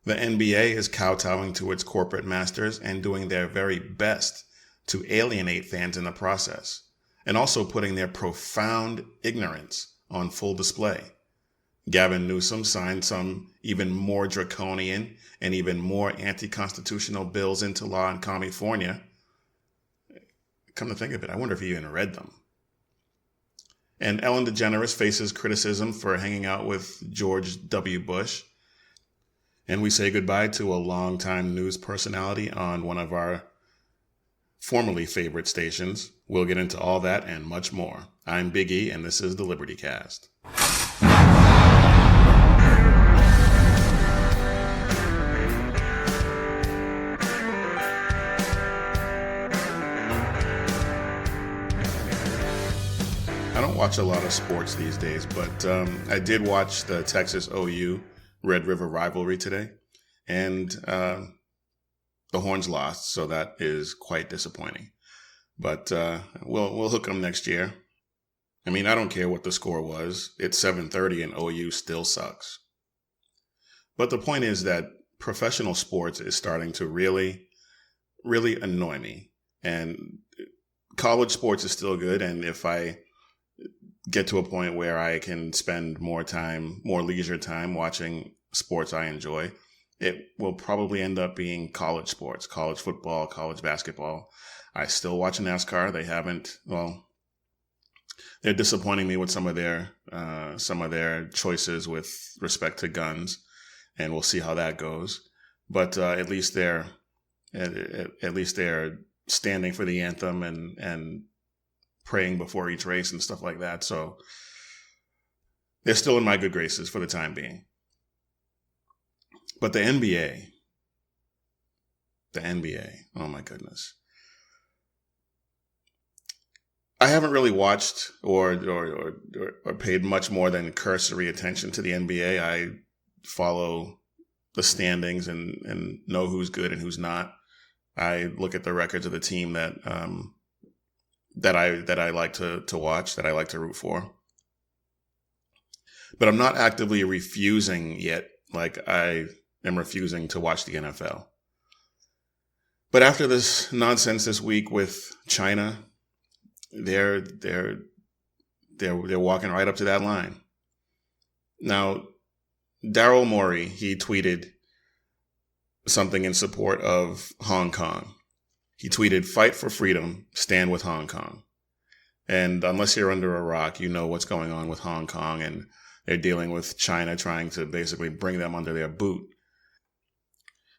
The NBA is kowtowing to its corporate masters and doing their very best to alienate fans in the process, and also putting their profound ignorance on full display. Gavin Newsom signed some even more draconian and even more anti-constitutional bills into law in Commiefornia. Come to think of it, I wonder if he even read them. And Ellen DeGeneres faces criticism for hanging out with George W. Bush. And we say goodbye to a longtime news personality on one of our formerly favorite stations. We'll get into all that and much more. I'm Big E, and this is the Liberty Cast. I don't watch a lot of sports these days, but I did watch the Texas OU Red River rivalry today, and the Horns lost, so that is quite disappointing. But we'll hook them next year. I mean, I don't care what the score was. It's 7:30 and OU still sucks. But the point is that professional sports is starting to really, really annoy me. And college sports is still good, and if I get to a point where I can spend more leisure time watching sports I enjoy, it will probably end up being college sports, college football, college basketball. I still watch NASCAR. They're disappointing me with some of their choices with respect to guns, and we'll see how that goes. But at least they're standing for the anthem and praying before each race and stuff like that. So they're still in my good graces for the time being. But the NBA, oh my goodness. I haven't really watched or paid much more than cursory attention to the NBA. I follow the standings and know who's good and who's not. I look at the records of the team that I like to watch, that I like to root for. But I'm not actively refusing yet, like I am refusing to watch the NFL. But after this nonsense this week with China, they're walking right up to that line. Now, Daryl Morey, he tweeted something in support of Hong Kong. He tweeted, "Fight for freedom, stand with Hong Kong." And unless you're under a rock, you know what's going on with Hong Kong, and they're dealing with China trying to basically bring them under their boot.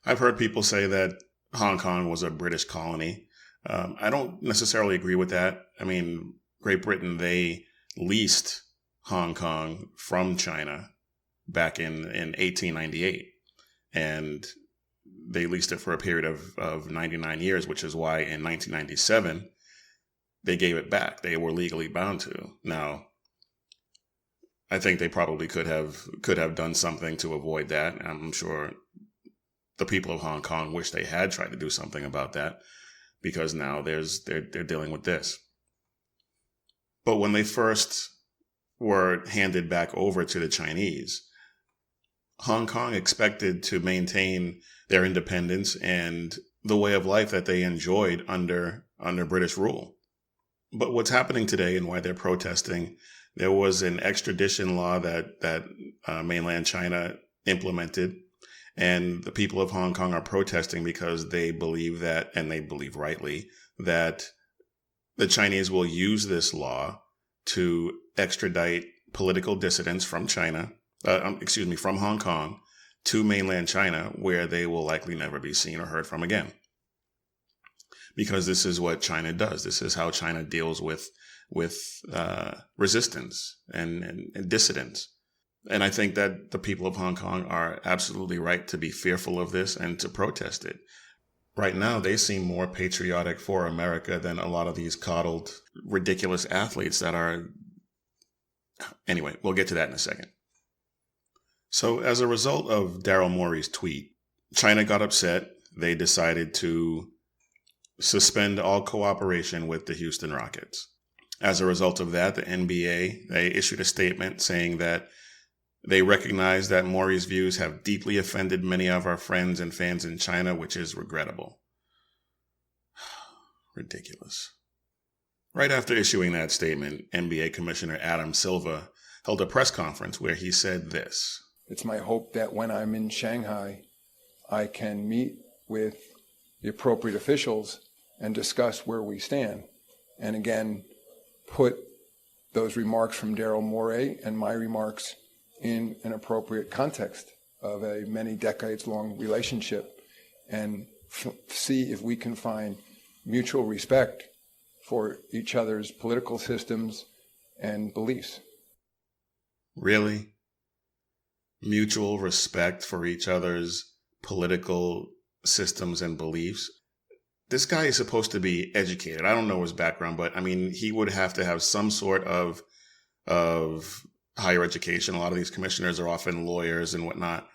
I've heard people say that Hong Kong was a British colony. I don't necessarily agree with that. I mean, Great Britain, they leased Hong Kong from China back in 1898. And they leased it for a period of 99 years, which is why in 1997, they gave it back. They were legally bound to. Now, I think they probably could have done something to avoid that. I'm sure the people of Hong Kong wish they had tried to do something about that, because now they're dealing with this. But when they first were handed back over to the Chinese, Hong Kong expected to maintain their independence and the way of life that they enjoyed under British rule. But what's happening today and why they're protesting, there was an extradition law that mainland China implemented, and the people of Hong Kong are protesting because they believe that, and they believe rightly, that the Chinese will use this law to extradite political dissidents from from Hong Kong to mainland China, where they will likely never be seen or heard from again. Because this is what China does. This is how China deals with resistance and dissidents. And I think that the people of Hong Kong are absolutely right to be fearful of this and to protest it. Right now, they seem more patriotic for America than a lot of these coddled, ridiculous athletes that are. Anyway, we'll get to that in a second. So as a result of Daryl Morey's tweet, China got upset. They decided to suspend all cooperation with the Houston Rockets. As a result of that, the NBA, they issued a statement saying that They recognize that Mori's views have deeply offended many of our friends and fans in China, which is regrettable. Ridiculous. Right after issuing that statement, NBA Commissioner Adam Silver held a press conference where he said this. It's my hope that when I'm in Shanghai, I can meet with the appropriate officials and discuss where we stand. And again, put those remarks from Daryl Morey and my remarks in an appropriate context of a many decades-long relationship and see if we can find mutual respect for each other's political systems and beliefs. Really? Mutual respect for each other's political systems and beliefs? This guy is supposed to be educated. I don't know his background, but I mean, he would have to have some sort of higher education. A lot of these commissioners are often lawyers and whatnot.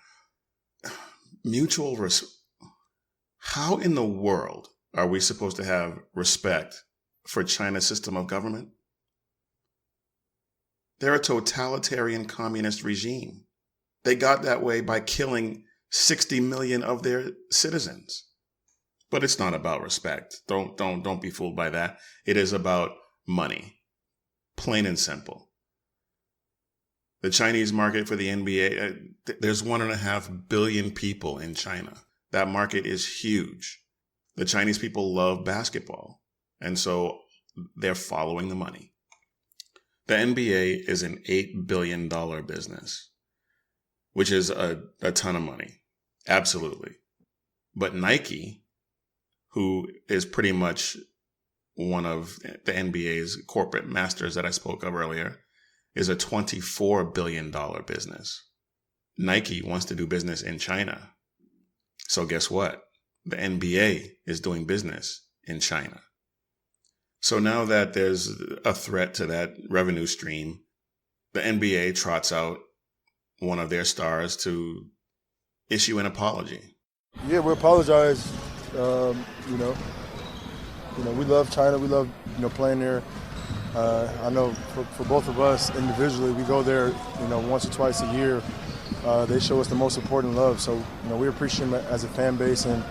How in the world are we supposed to have respect for China's system of government? They're a totalitarian communist regime. They got that way by killing 60 million of their citizens. But it's not about respect. Don't be fooled by that. It is about money. Plain and simple. The Chinese market for the NBA, there's 1.5 billion people in China. That market is huge. The Chinese people love basketball, and so they're following the money. The NBA is an $8 billion business, which is a ton of money. Absolutely. But Nike, who is pretty much one of the NBA's corporate masters that I spoke of earlier, is a $24 billion business. Nike wants to do business in China. So guess what? The NBA is doing business in China. So now that there's a threat to that revenue stream, the NBA trots out one of their stars to issue an apology. Yeah, we apologize. We love China. We love, playing there. I know for both of us individually, we go there, once or twice a year. They show us the most important love. So, we appreciate them as a fan base, and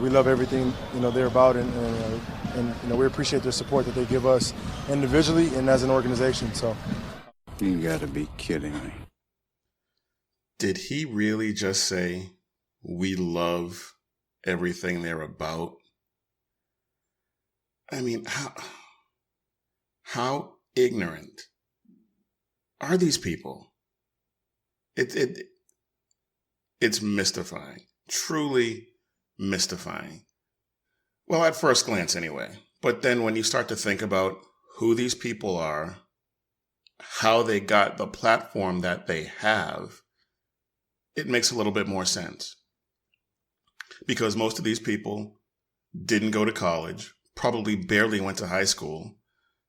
we love everything, they're about, and we appreciate their support that they give us individually and as an organization. So, you got to be kidding me. Did he really just say, we love everything they're about? I mean, how ignorant are these people? It's mystifying, truly mystifying. Well, at first glance anyway. But then when you start to think about who these people are, how they got the platform that they have, it makes a little bit more sense. Because most of these people didn't go to college, probably barely went to high school.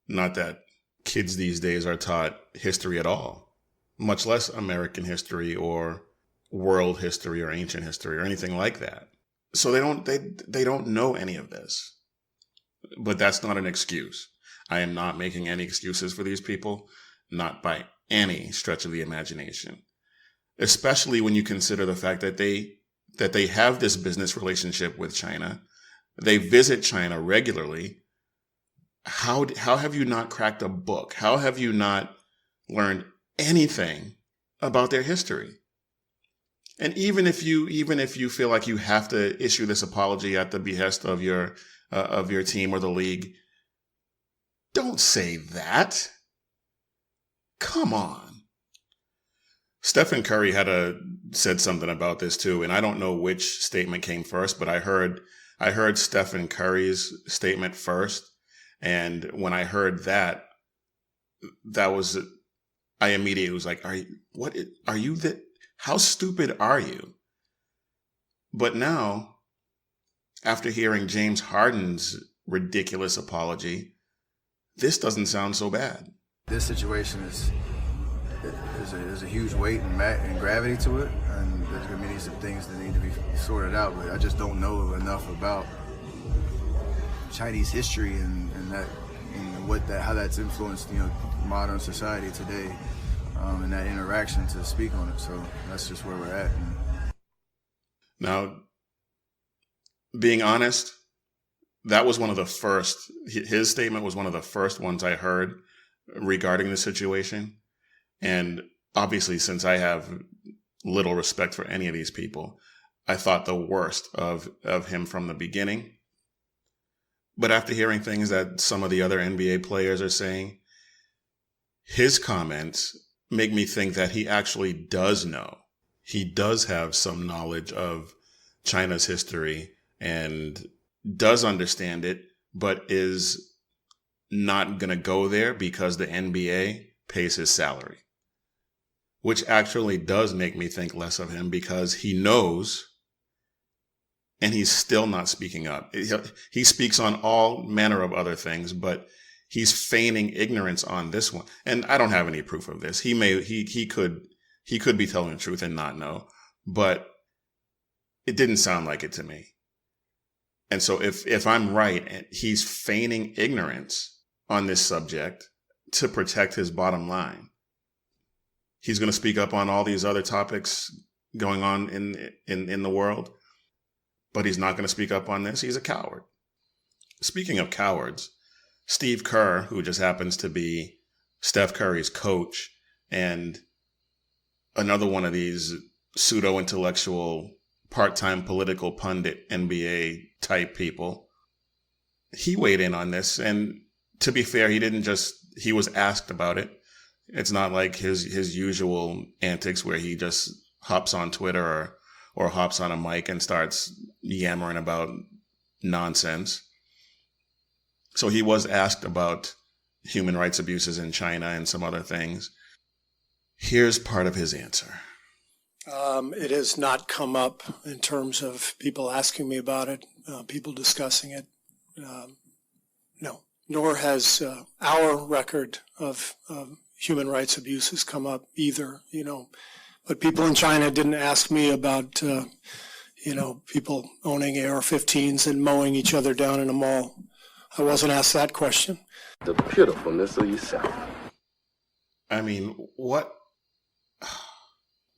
Not that kids these days are taught history at all, much less American history or world history or ancient history or anything like that. So they don't know any of this. But that's not an excuse. I am not making any excuses for these people, not by any stretch of the imagination. Especially when you consider the fact that they have this business relationship with China. They visit China regularly. How have you not cracked a book? How have you not learned anything about their history? And even if you feel like you have to issue this apology at the behest of your team or the league, don't say that. Come on. Stephen Curry said something about this too, and I don't know which statement came first, but I heard Stephen Curry's statement first, and when I heard that was, I immediately was like, how stupid are you? But now, after hearing James Harden's ridiculous apology, this doesn't sound so bad. This situation there's a huge weight and gravity to it, and there's going to be some things that need to be sorted out, but I just don't know enough about Chinese history and that, how that's influenced, modern society today. and that interaction to speak on it. So that's just where we're at. Now, being honest, that was one of the first, his statement was one of the first ones I heard regarding the situation. And obviously, since I have little respect for any of these people, I thought the worst of him from the beginning. But after hearing things that some of the other NBA players are saying, his comments make me think that he actually does know. He does have some knowledge of China's history and does understand it, but is not going to go there because the NBA pays his salary. Which actually does make me think less of him because he knows and he's still not speaking up. He speaks on all manner of other things, but he's feigning ignorance on this one. And I don't have any proof of this. He could be telling the truth and not know, but it didn't sound like it to me. And so if I'm right, and he's feigning ignorance on this subject to protect his bottom line, he's going to speak up on all these other topics going on in the world, but he's not going to speak up on this. He's a coward. Speaking of cowards, Steve Kerr, who just happens to be Steph Curry's coach and another one of these pseudo-intellectual, part-time political pundit NBA type people, he weighed in on this. And to be fair, he was asked about it. It's not like his usual antics where he just hops on Twitter or hops on a mic and starts yammering about nonsense. So he was asked about human rights abuses in China and some other things. Here's part of his answer. It has not come up in terms of people asking me about it, people discussing it. No, nor has our record of human rights abuses come up either, But people in China didn't ask me about, people owning AR-15s and mowing each other down in a mall. I wasn't asked that question. The pitifulness of yourself. I mean, what?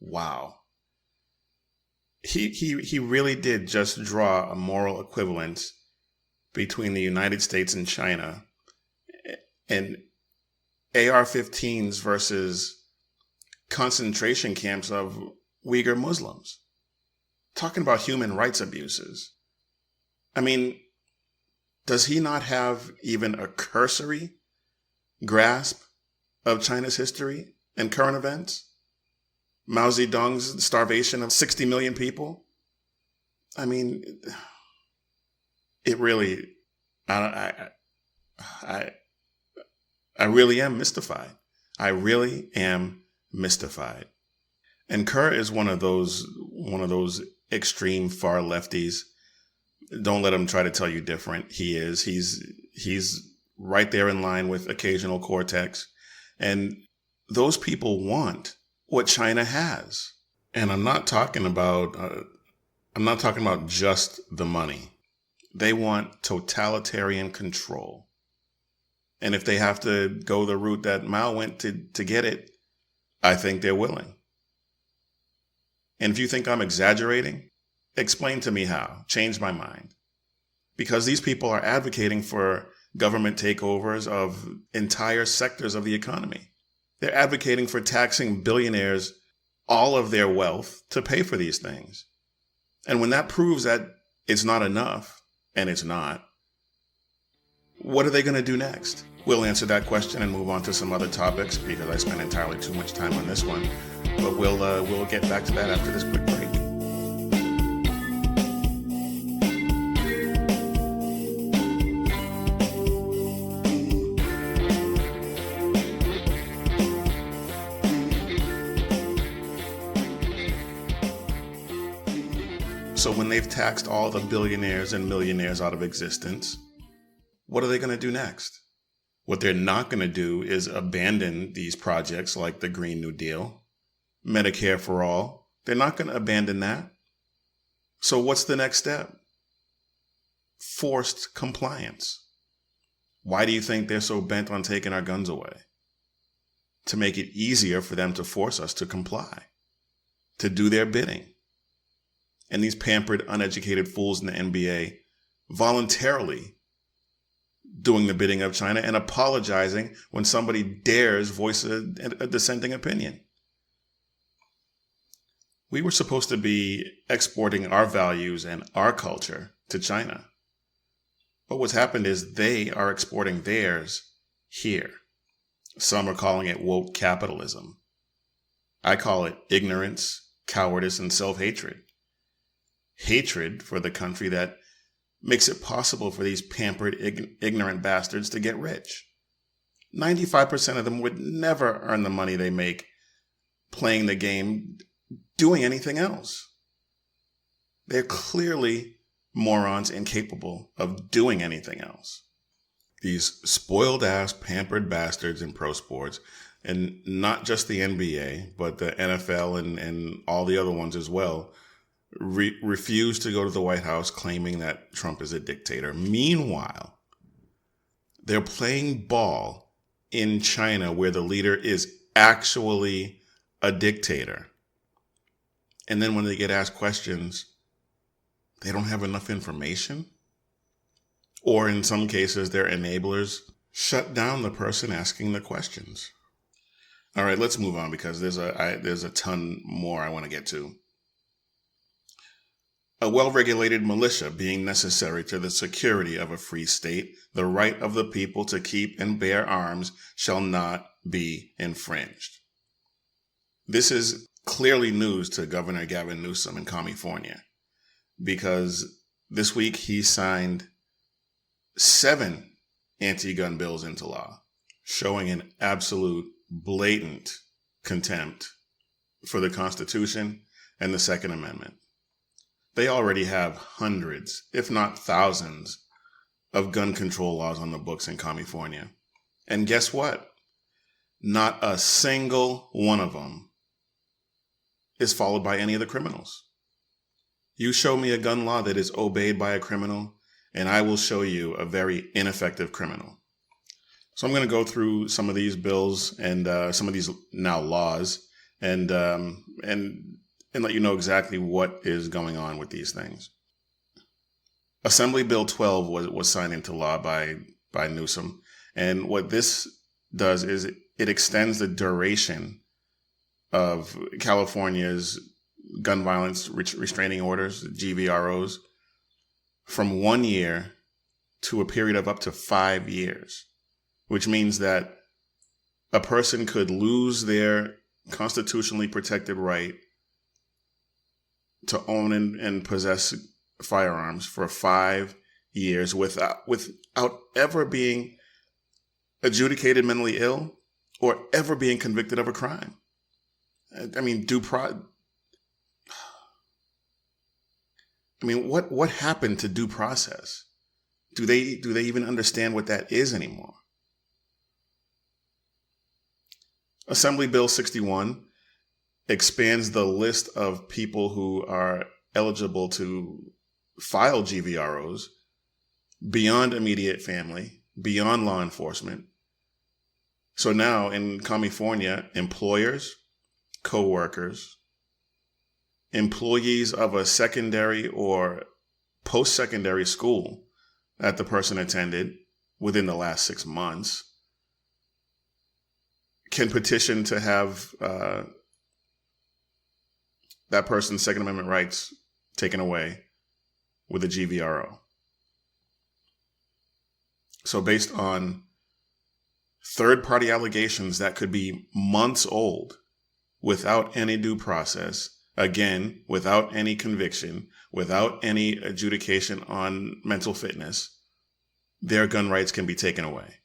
Wow. He really did just draw a moral equivalence between the United States and China and AR-15s versus concentration camps of Uyghur Muslims. Talking about human rights abuses. I mean, does he not have even a cursory grasp of China's history and current events? Mao Zedong's starvation of 60 million people? I mean, it really, I really am mystified. I really am mystified. And Kerr is one of those extreme far lefties. Don't let him try to tell you different. He is. He's right there in line with occasional Cortex. And those people want what China has. And I'm not talking about just the money. They want totalitarian control. And if they have to go the route that Mao went to get it, I think they're willing. And if you think I'm exaggerating, explain to me how. Change my mind. Because these people are advocating for government takeovers of entire sectors of the economy. They're advocating for taxing billionaires all of their wealth to pay for these things. And when that proves that it's not enough, and it's not, what are they going to do next? We'll answer that question and move on to some other topics because I spent entirely too much time on this one. But we'll get back to that after this quick break. So when they've taxed all the billionaires and millionaires out of existence, what are they going to do next? What they're not going to do is abandon these projects like the Green New Deal, Medicare for All. They're not going to abandon that. So what's the next step? Forced compliance. Why do you think they're so bent on taking our guns away? to make it easier for them to force us to comply, to do their bidding. And these pampered, uneducated fools in the NBA voluntarily doing the bidding of China and apologizing when somebody dares voice a dissenting opinion. We were supposed to be exporting our values and our culture to China. But what's happened is they are exporting theirs here. Some are calling it woke capitalism. I call it ignorance, cowardice, and self-hatred. Hatred for the country that makes it possible for these pampered, ignorant bastards to get rich. 95% of them would never earn the money they make playing the game, doing anything else. They're clearly morons incapable of doing anything else. These spoiled-ass, pampered bastards in pro sports, and not just the NBA, but the NFL and all the other ones as well, refuse to go to the White House claiming that Trump is a dictator. Meanwhile, they're playing ball in China where the leader is actually a dictator. And then when they get asked questions, they don't have enough information. Or in some cases, their enablers shut down the person asking the questions. All right, let's move on because there's a ton more I want to get to. A well-regulated militia being necessary to the security of a free state, the right of the people to keep and bear arms shall not be infringed. This is clearly news to Governor Gavin Newsom in Commiefornia, because this week he signed 7 anti-gun bills into law, showing an absolute blatant contempt for the Constitution and the Second Amendment. They already have hundreds, if not thousands, of gun control laws on the books in Commiefornia. And guess what? Not a single one of them is followed by any of the criminals. You show me a gun law that is obeyed by a criminal, and I will show you a very ineffective criminal. So I'm going to go through some of these bills and some of these now laws and let you know exactly what is going on with these things. Assembly Bill 12 was signed into law by Newsom. And what this does is it extends the duration of California's gun violence restraining orders, GVROs, from 1 year to a period of up to 5 years, which means that a person could lose their constitutionally protected right to own and possess firearms for 5 years without ever being adjudicated mentally ill or ever being convicted of a crime. I mean, what happened to due process? Do they even understand what that is anymore? Assembly Bill 61 expands the list of people who are eligible to file GVROs beyond immediate family, beyond law enforcement. So now in Commiefornia, employers, co-workers, employees of a secondary or post-secondary school that the person attended within the last 6 months can petition to have that person's Second Amendment rights taken away with a GVRO. So based on third-party allegations that could be months old without any due process, again, without any conviction, without any adjudication on mental fitness, their gun rights can be taken away.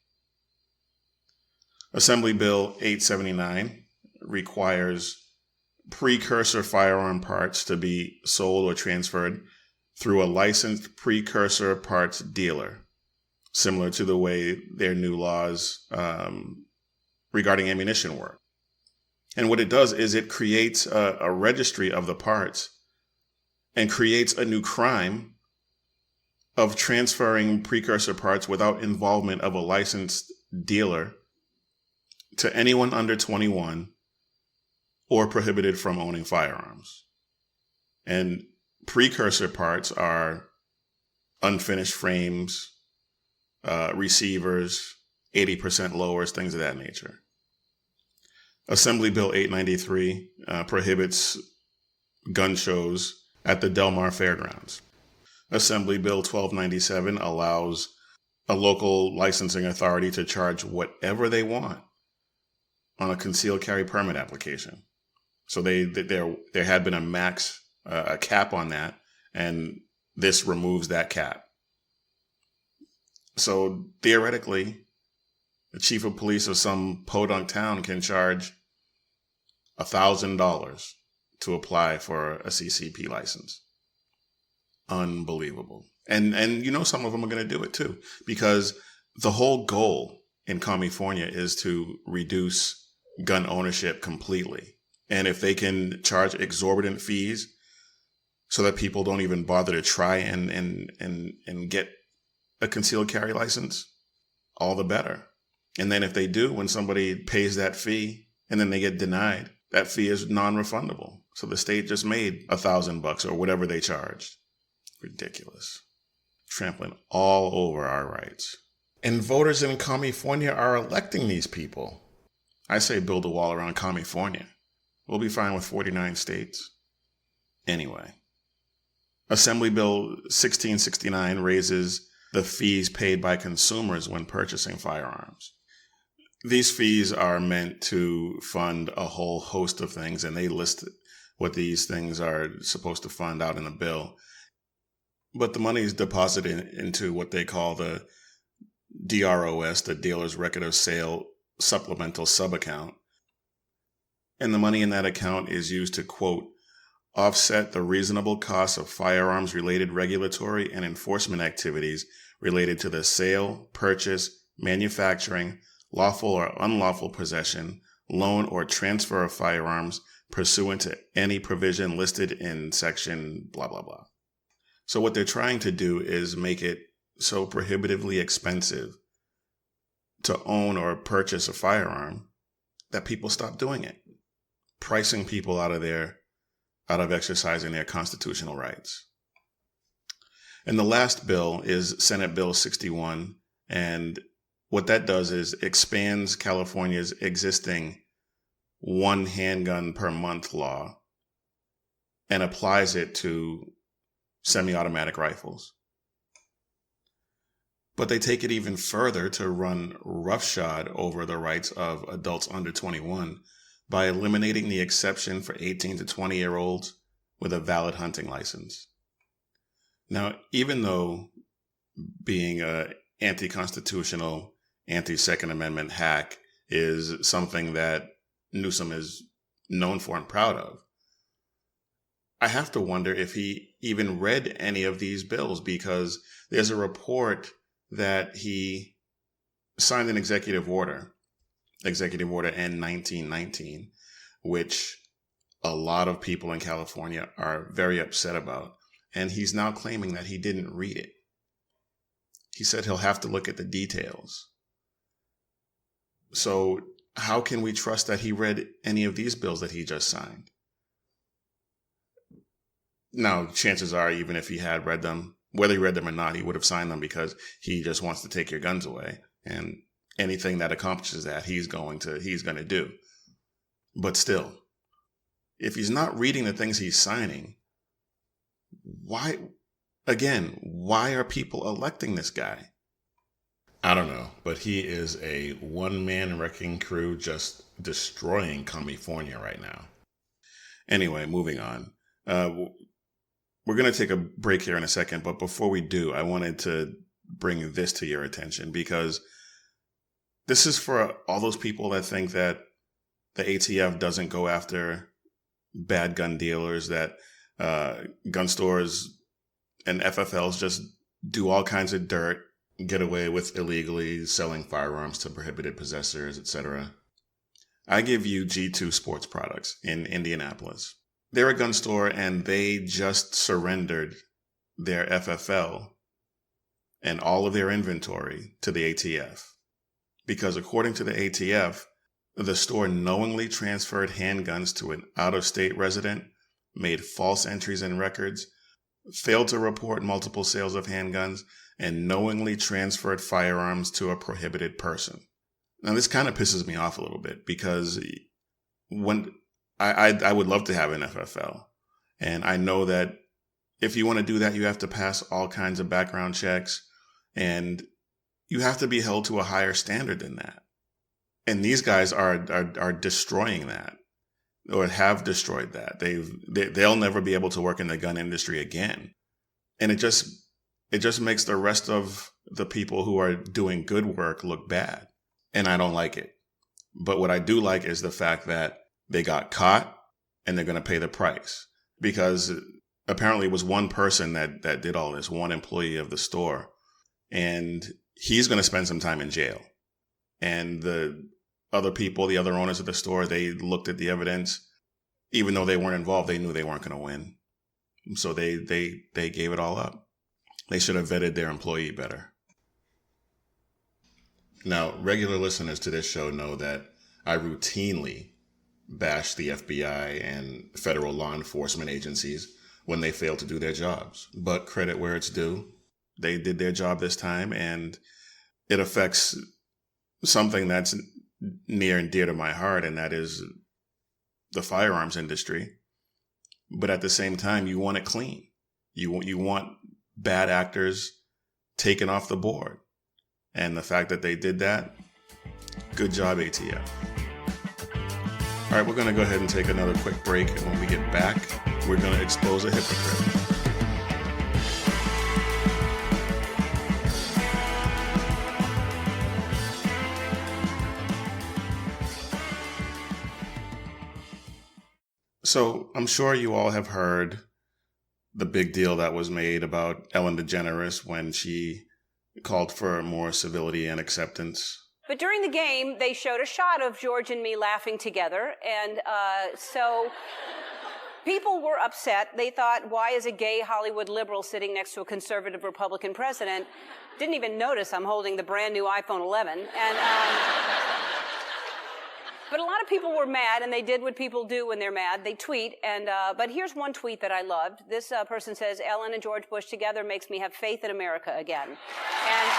Assembly Bill 879 requires precursor firearm parts to be sold or transferred through a licensed precursor parts dealer, similar to the way their new laws regarding ammunition work. And what it does is it creates a registry of the parts and creates a new crime of transferring precursor parts without involvement of a licensed dealer to anyone under 21 or prohibited from owning firearms. And precursor parts are unfinished frames, receivers, 80% lowers, things of that nature. Assembly Bill 893 prohibits gun shows at the Del Mar Fairgrounds. Assembly Bill 1297 allows a local licensing authority to charge whatever they want on a concealed carry permit application. So there had been a cap on that, and this removes that cap. So theoretically, the chief of police of some podunk town can charge $1,000 to apply for a CCP license. Unbelievable. And some of them are going to do it too, because the whole goal in Commiefornia is to reduce gun ownership completely. And if they can charge exorbitant fees so that people don't even bother to try and get a concealed carry license, all the better. And then if they do, when somebody pays that fee and then they get denied, that fee is non-refundable. So the state just made $1,000 or whatever they charged. Ridiculous. Trampling all over our rights. And voters in Commiefornia are electing these people. I say build a wall around Commiefornia. We'll be fine with 49 states. Anyway, Assembly Bill 1669 raises the fees paid by consumers when purchasing firearms. These fees are meant to fund a whole host of things, and they list what these things are supposed to fund out in the bill. But the money is deposited into what they call the DROS, the Dealer's Record of Sale Supplemental Subaccount. And the money in that account is used to, quote, offset the reasonable costs of firearms-related regulatory and enforcement activities related to the sale, purchase, manufacturing, lawful or unlawful possession, loan, or transfer of firearms pursuant to any provision listed in section blah, blah, blah. So what they're trying to do is make it so prohibitively expensive to own or purchase a firearm that people stop doing it, pricing people out of exercising their constitutional rights. And the last bill is Senate Bill 61, and what that does is expands California's existing one handgun per month law and applies it to semi-automatic rifles. But they take it even further to run roughshod over the rights of adults under 21 by eliminating the exception for 18 to 20-year-olds with a valid hunting license. Now, even though being an anti-constitutional, anti-Second Amendment hack is something that Newsom is known for and proud of, I have to wonder if he even read any of these bills, because there's a report that he signed an Executive Order N-1919, which a lot of people in California are very upset about. And he's now claiming that he didn't read it. He said he'll have to look at the details. So how can we trust that he read any of these bills that he just signed? Now, chances are, even if he had read them, whether he read them or not, he would have signed them because he just wants to take your guns away. And anything that accomplishes that, he's going to do. But still, if he's not reading the things he's signing, why are people electing this guy? I don't know, but he is a one-man wrecking crew just destroying Commiefornia right now. Anyway, moving on. We're going to take a break here in a second, but before we do, I wanted to bring this to your attention, because this is for all those people that think that the ATF doesn't go after bad gun dealers, that gun stores and FFLs just do all kinds of dirt, get away with illegally selling firearms to prohibited possessors, etc. I give you G2 Sports Products in Indianapolis. They're a gun store, and they just surrendered their FFL and all of their inventory to the ATF. Because according to the ATF, the store knowingly transferred handguns to an out-of-state resident, made false entries in records, failed to report multiple sales of handguns, and knowingly transferred firearms to a prohibited person. Now, this kind of pisses me off a little bit because when I would love to have an FFL, and I know that if you want to do that, you have to pass all kinds of background checks, and you have to be held to a higher standard than that. And these guys are destroying that, or have destroyed that. They'll never be able to work in the gun industry again. And it just makes the rest of the people who are doing good work look bad. And I don't like it. But what I do like is the fact that they got caught and they're going to pay the price, because apparently it was one person that did all this, one employee of the store, and he's going to spend some time in jail. And the other people, the other owners of the store, they looked at the evidence. Even though they weren't involved, they knew they weren't going to win. So they gave it all up. They should have vetted their employee better. Now, regular listeners to this show know that I routinely bash the FBI and federal law enforcement agencies when they fail to do their jobs. But credit where it's due. They did their job this time, and it affects something that's near and dear to my heart, and that is the firearms industry. But at the same time, you want it clean. You want bad actors taken off the board. And the fact that they did that, good job, ATF. All right, we're going to go ahead and take another quick break. And when we get back, we're going to expose a hypocrite. So I'm sure you all have heard the big deal that was made about Ellen DeGeneres when she called for more civility and acceptance. But during the game, they showed a shot of George and me laughing together, and so people were upset. They thought, why is a gay Hollywood liberal sitting next to a conservative Republican president? Didn't even notice I'm holding the brand new iPhone 11. And but a lot of people were mad, and they did what people do when they're mad. They tweet, and but here's one tweet that I loved. This person says, Ellen and George Bush together makes me have faith in America again. And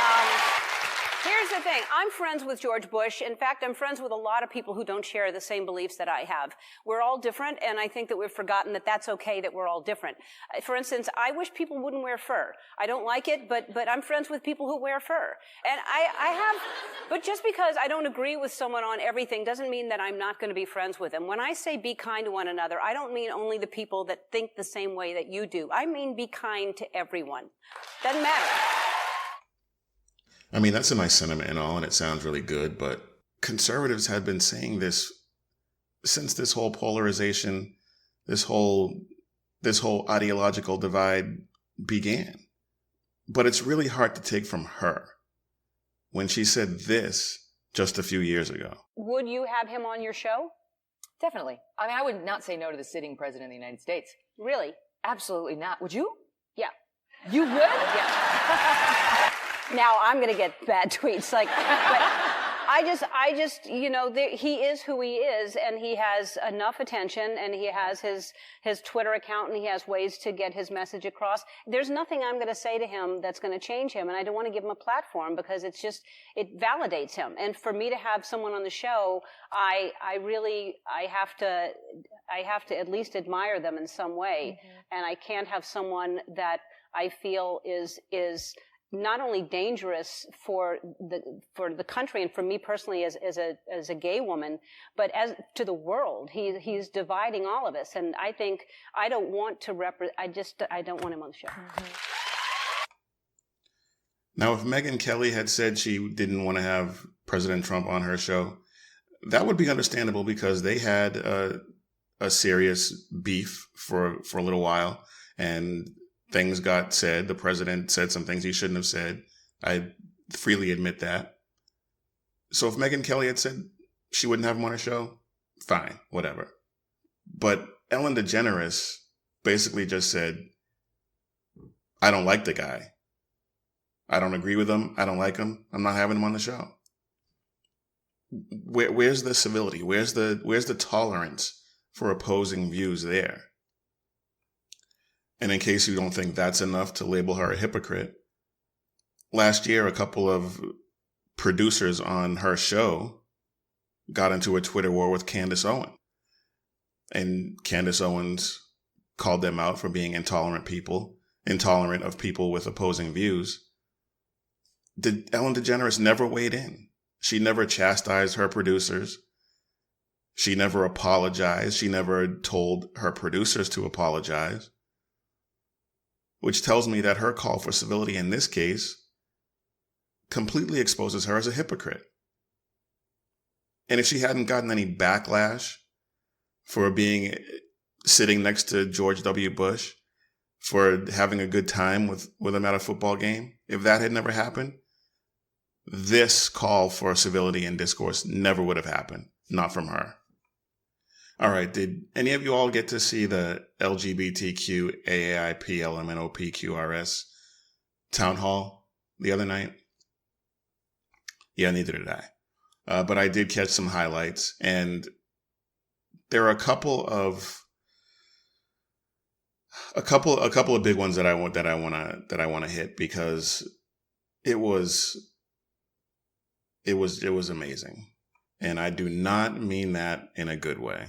here's the thing. I'm friends with George Bush. In fact, I'm friends with a lot of people who don't share the same beliefs that I have. We're all different, and I think that we've forgotten that that's okay, that we're all different. For instance, I wish people wouldn't wear fur. I don't like it, but I'm friends with people who wear fur. And I have, but just because I don't agree with someone on everything doesn't mean that I'm not going to be friends with them. When I say be kind to one another, I don't mean only the people that think the same way that you do. I mean be kind to everyone. Doesn't matter. I mean, that's a nice sentiment and all, and it sounds really good, but conservatives have been saying this since this whole polarization, this whole ideological divide began. But it's really hard to take from her when she said this just a few years ago. Would you have him on your show? Definitely. I mean, I would not say no to the sitting president of the United States. Really? Absolutely not. Would you? Yeah. You would? Yeah. Now I'm going to get bad tweets, but I just, he is who he is, and he has enough attention, and he has his Twitter account, and he has ways to get his message across. There's nothing I'm going to say to him that's going to change him, and I don't want to give him a platform because it validates him. And for me to have someone on the show, I have to at least admire them in some way, and I can't have someone that I feel is not only dangerous for the country and for me personally as a gay woman, but as to the world. He's dividing all of us, and I think I don't want to I don't want him on the show. Now, if Megyn Kelly had said she didn't want to have President Trump on her show, that would be understandable because they had a serious beef for a little while, and things got said. The president said some things he shouldn't have said. I freely admit that. So if Megyn Kelly had said she wouldn't have him on her show, fine, whatever. But Ellen DeGeneres basically just said, I don't like the guy. I don't agree with him. I don't like him. I'm not having him on the show. where's the civility? Where's the tolerance for opposing views there? And in case you don't think that's enough to label her a hypocrite, last year a couple of producers on her show got into a Twitter war with Candace Owens. And Candace Owens called them out for being intolerant of people with opposing views. Ellen DeGeneres never weighed in. She never chastised her producers. She never apologized. She never told her producers to apologize. Which tells me that her call for civility in this case completely exposes her as a hypocrite. And if she hadn't gotten any backlash for sitting next to George W. Bush, for having a good time with him at a football game, if that had never happened, this call for civility and discourse never would have happened. Not from her. All right, did any of you all get to see the LGBTQ AAIP LMNOPQRS town hall the other night? Yeah, neither did I. But I did catch some highlights, and there are a couple of big ones that I want to hit, because it was amazing, and I do not mean that in a good way.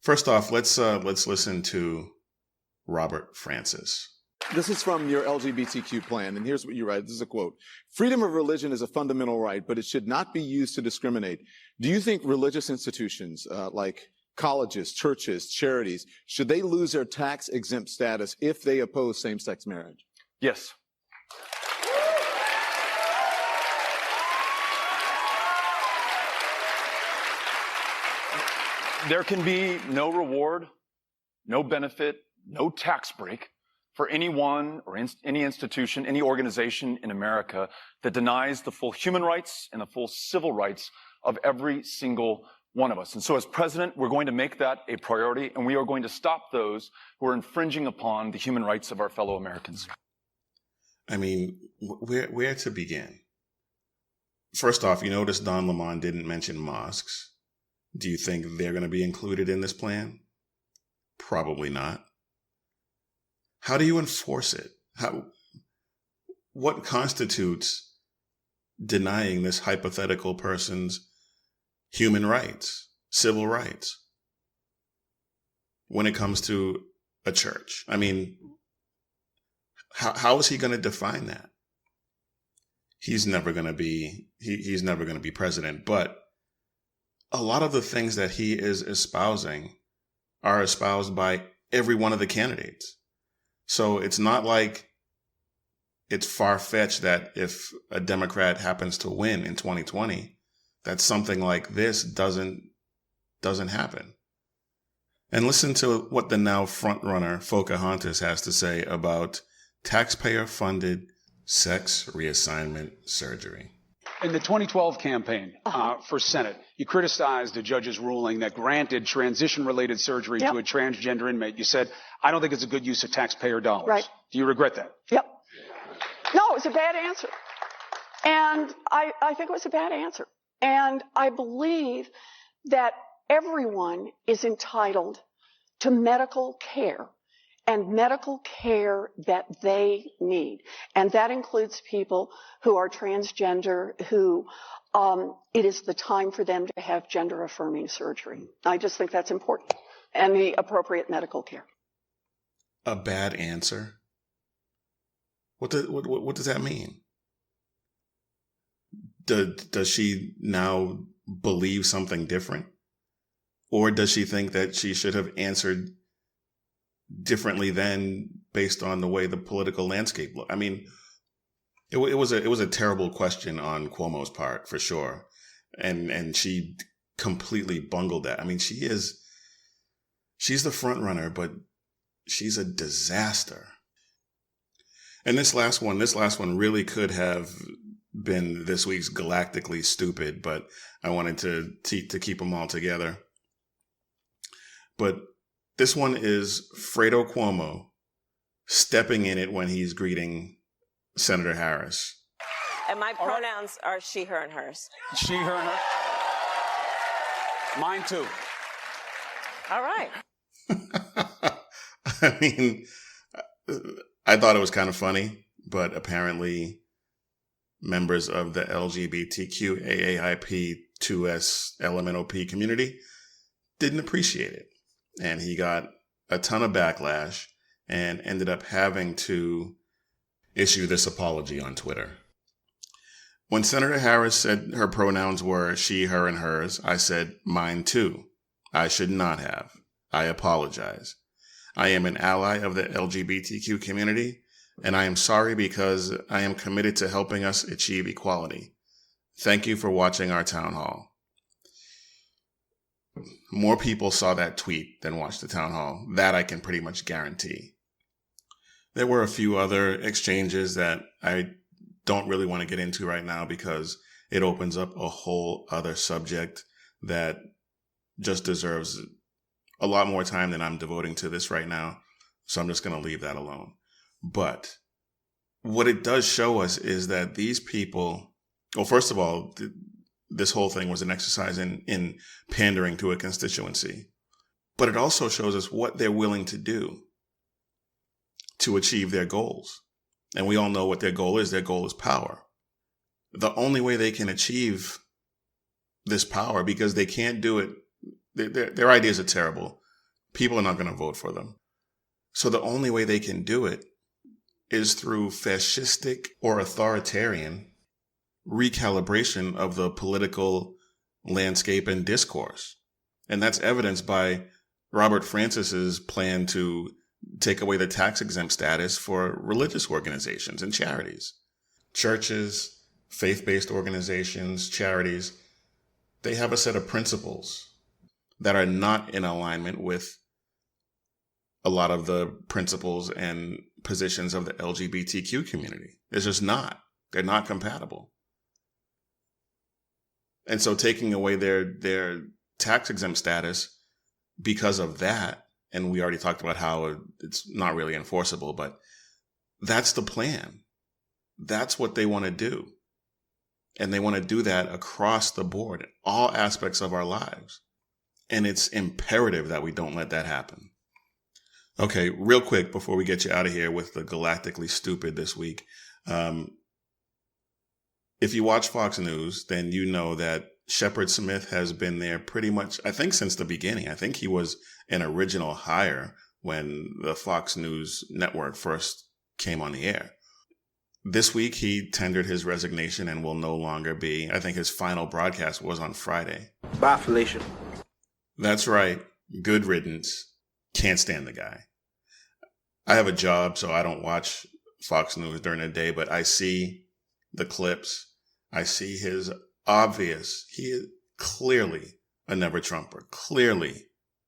First off, let's listen to Robert Francis. This is from your LGBTQ plan, and here's what you write. This is a quote. Freedom of religion is a fundamental right, but it should not be used to discriminate. Do you think religious institutions like colleges, churches, charities, should they lose their tax-exempt status if they oppose same-sex marriage? Yes. There can be no reward, no benefit, no tax break for anyone or any institution, any organization in America that denies the full human rights and the full civil rights of every single one of us. And so as president, we're going to make that a priority, and we are going to stop those who are infringing upon the human rights of our fellow Americans. I mean, where to begin? First off, you notice Don Lemon didn't mention mosques. Do you think they're going to be included in this plan? Probably not. How do you enforce it? What constitutes denying this hypothetical person's human rights, civil rights, when it comes to a church? I mean, how is he going to define that? He's never going to be president, but a lot of the things that he is espousing are espoused by every one of the candidates. So it's not like it's far-fetched that if a Democrat happens to win in 2020, that something like this doesn't happen. And listen to what the now frontrunner Pocahontas has to say about taxpayer-funded sex reassignment surgery. In the 2012 campaign for Senate, you criticized a judge's ruling that granted transition-related surgery to a transgender inmate. You said, I don't think it's a good use of taxpayer dollars. Right. Do you regret that? Yep. No, it was a bad answer. And I think it was a bad answer. And I believe that everyone is entitled to medical care, and medical care that they need. And that includes people who are transgender, who it is the time for them to have gender-affirming surgery. I just think that's important, and the appropriate medical care. A bad answer? What does that mean? Does she now believe something different? Or does she think that she should have answered differently then based on the way the political landscape looked? I mean, it was a terrible question on Cuomo's part, for sure. And she completely bungled that. I mean, she's the front runner, but she's a disaster. And this last one really could have been this week's Galactically Stupid, but I wanted to keep them all together. But this one is Fredo Cuomo stepping in it when he's greeting Senator Harris. And my pronouns are she, her, and hers. She, her, and her? Mine too. All right. I mean, I thought it was kind of funny, but apparently members of the LGBTQ AAIP2S LMNOP community didn't appreciate it. And he got a ton of backlash and ended up having to issue this apology on Twitter. When Senator Harris said her pronouns were she, her, and hers, I said, mine too. I should not have. I apologize. I am an ally of the LGBTQ community, and I am sorry because I am committed to helping us achieve equality. Thank you for watching our town hall. More people saw that tweet than watched the town hall. That I can pretty much guarantee. There were a few other exchanges that I don't really want to get into right now because it opens up a whole other subject that just deserves a lot more time than I'm devoting to this right now. So I'm just going to leave that alone. But what it does show us is that these people, well, first of all, this whole thing was an exercise in pandering to a constituency. But it also shows us what they're willing to do to achieve their goals. And we all know what their goal is. Their goal is power. The only way they can achieve this power, because they can't do it, their ideas are terrible. People are not going to vote for them. So the only way they can do it is through fascistic or authoritarian recalibration of the political landscape and discourse. And that's evidenced by Robert Francis's plan to take away the tax-exempt status for religious organizations and charities. Churches, faith-based organizations, charities, they have a set of principles that are not in alignment with a lot of the principles and positions of the LGBTQ community. It's just not. They're not compatible. And so taking away their tax-exempt status because of that, and we already talked about how it's not really enforceable, but that's the plan. That's what they want to do. And they want to do that across the board, all aspects of our lives. And it's imperative that we don't let that happen. Okay, real quick before we get you out of here with the galactically stupid this week. If you watch Fox News, then you know that Shepard Smith has been there pretty much, I think, since the beginning. I think he was an original hire when the Fox News network first came on the air. This week, he tendered his resignation and will no longer be. I think his final broadcast was on Friday. Bye, Felicia. That's right. Good riddance. Can't stand the guy. I have a job, so I don't watch Fox News during the day, but I see the clips. I see his obvious, he is clearly a never-Trumper, clearly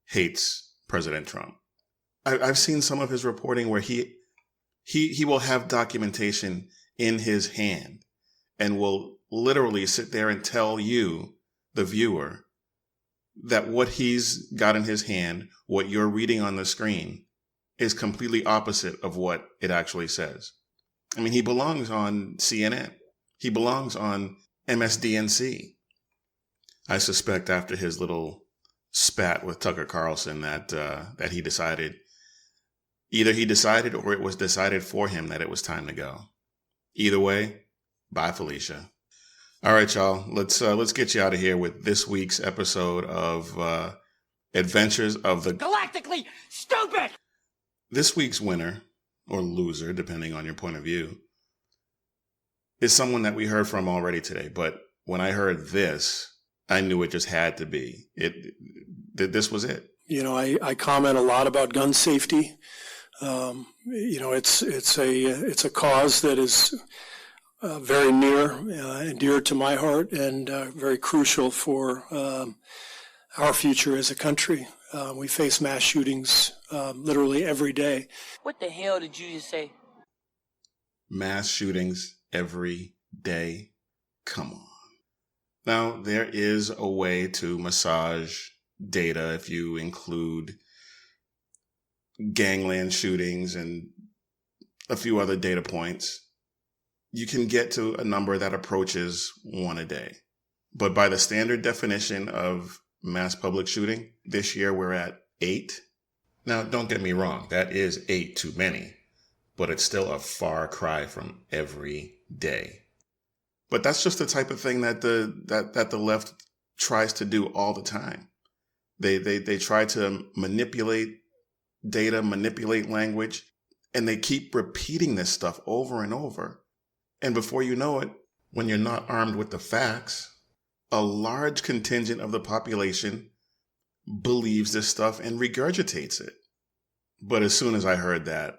hates President Trump. I've seen some of his reporting where he will have documentation in his hand and will literally sit there and tell you, the viewer, that what he's got in his hand, what you're reading on the screen, is completely opposite of what it actually says. I mean, he belongs on CNN. He belongs on MSDNC. I suspect after his little spat with Tucker Carlson that he decided, either he decided or it was decided for him that it was time to go. Either way, bye, Felicia. All right, y'all. Let's get you out of here with this week's episode of Adventures of the Galactically Stupid! This week's winner, or loser, depending on your point of view, is someone that we heard from already today. But when I heard this, I knew it just had to be. This was it. You know, I comment a lot about gun safety. You know, it's a cause that is very near and dear to my heart, and very crucial for our future as a country. We face mass shootings literally every day. What the hell did you just say? Mass shootings every day. Come on. Now, there is a way to massage data if you include gangland shootings and a few other data points. You can get to a number that approaches one a day. But by the standard definition of mass public shooting. This year we're at 8. Now, don't get me wrong, that is 8 too many, but it's still a far cry from every day. But that's just the type of thing that the left tries to do all the time. They try to manipulate data, manipulate language, and they keep repeating this stuff over and over. And before you know it, when you're not armed with the facts, a large contingent of the population believes this stuff and regurgitates it. But as soon as I heard that,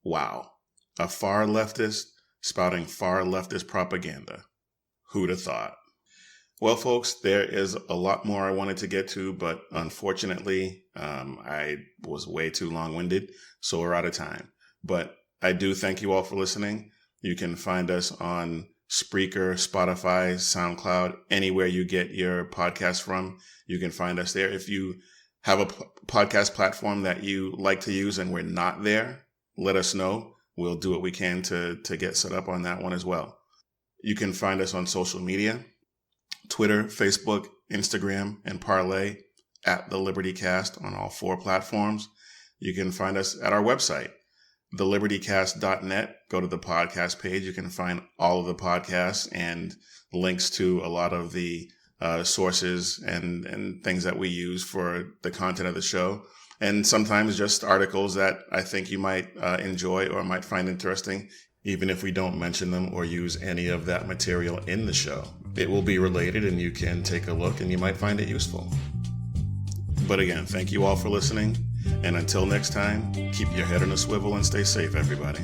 wow, a far leftist spouting far leftist propaganda. Who'd have thought? Well, folks, there is a lot more I wanted to get to, but unfortunately, I was way too long-winded, so we're out of time. But I do thank you all for listening. You can find us on Spreaker, Spotify, SoundCloud, anywhere you get your podcast from. You can find us there. If you have a podcast platform that you like to use and we're not there, let us know. We'll do what we can to get set up on that one as well. You can find us on social media, Twitter, Facebook, Instagram, and Parlay at The Liberty Cast on all 4 platforms. You can find us at our website, thelibertycast.net. Go to the podcast page. You can find all of the podcasts and links to a lot of the sources and things that we use for the content of the show. And sometimes just articles that I think you might enjoy or might find interesting, even if we don't mention them or use any of that material in the show. It will be related and you can take a look and you might find it useful. But again, thank you all for listening. And until next time, keep your head on a swivel and stay safe, everybody.